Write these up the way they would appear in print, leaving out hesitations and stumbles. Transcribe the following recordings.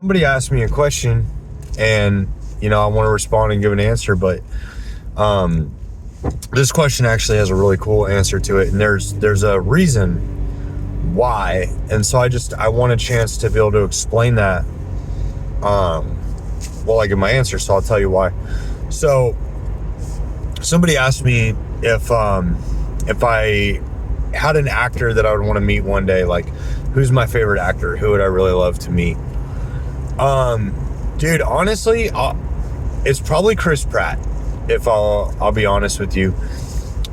Somebody asked me a question, and I want to respond and give an answer, but this question actually has a really cool answer to it, and there's a reason why, and so I want a chance to be able to explain that while I give my answer. So I'll tell you why. So somebody asked me if I had an actor that I would want to meet one day, like who's my favorite actor, who would I really love to meet. Dude, honestly, it's probably Chris Pratt, if I'll be honest with you.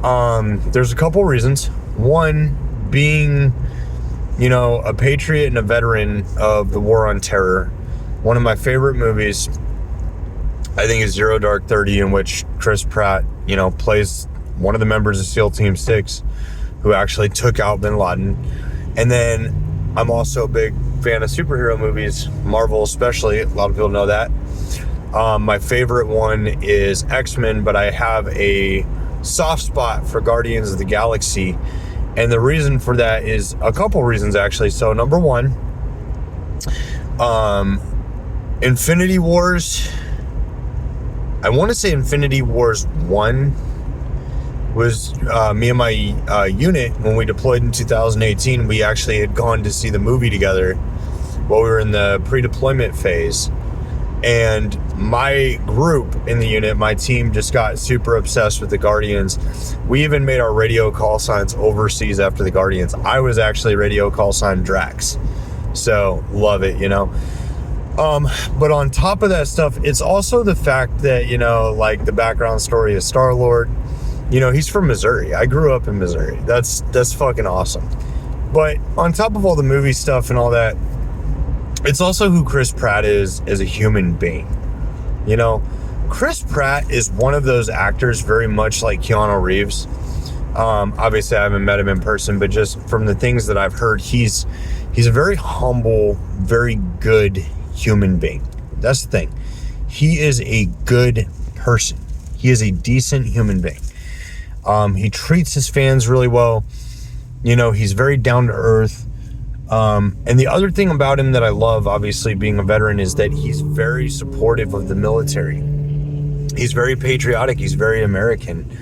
There's a couple reasons. One, being, a patriot and a veteran of the War on Terror. One of my favorite movies, I think, is Zero Dark 30, in which Chris Pratt, plays one of the members of SEAL Team 6 who actually took out bin Laden. And then I'm also a big fan of superhero movies, Marvel especially. A lot of people know that. My favorite one is X-Men, but I have a soft spot for Guardians of the Galaxy. And the reason for that is a couple reasons, actually. So number one, Infinity Wars, I want to say Infinity Wars 1 was me and my unit, when we deployed in 2018, we actually had gone to see the movie together while we were in the pre-deployment phase. And my group in the unit, my team, just got super obsessed with the Guardians. We even made our radio call signs overseas after the Guardians. I was actually radio call sign Drax. So love it, But on top of that stuff, it's also the fact that, like the background story of Star-Lord, he's from Missouri. I grew up in Missouri. That's fucking awesome. But on top of all the movie stuff and all that, it's also who Chris Pratt is as a human being. Chris Pratt is one of those actors very much like Keanu Reeves. Obviously I haven't met him in person, but just from the things that I've heard, he's a very humble, very good human being. That's the thing. He is a good person. He is a decent human being. He treats his fans really well. He's very down to earth. And the other thing about him that I love, obviously being a veteran, is that he's very supportive of the military. He's very patriotic. He's very American.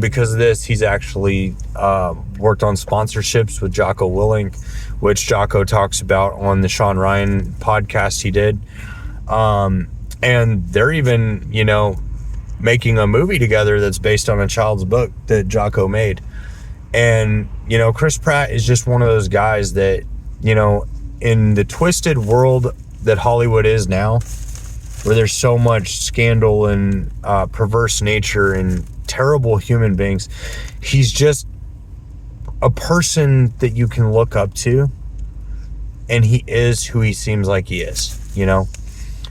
Because of this, he's actually worked on sponsorships with Jocko Willink, which Jocko talks about on the Sean Ryan podcast he did. And they're even, making a movie together that's based on a child's book that Jocko made. And, Chris Pratt is just one of those guys that, in the twisted world that Hollywood is now, where there's so much scandal and perverse nature and terrible human beings, he's just a person that you can look up to, and he is who he seems like he is,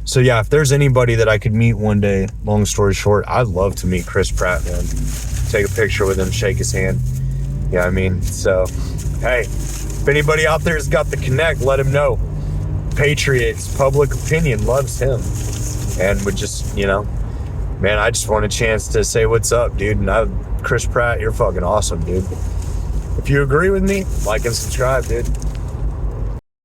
So yeah, if there's anybody that I could meet one day, long story short, I'd love to meet Chris Pratt, man. Take a picture with him, shake his hand. So, hey, if anybody out there has got the connect, let him know. Patriots, public opinion loves him. And would just, man, I just want a chance to say what's up, dude. And Chris Pratt, you're fucking awesome, dude. If you agree with me, like and subscribe, dude.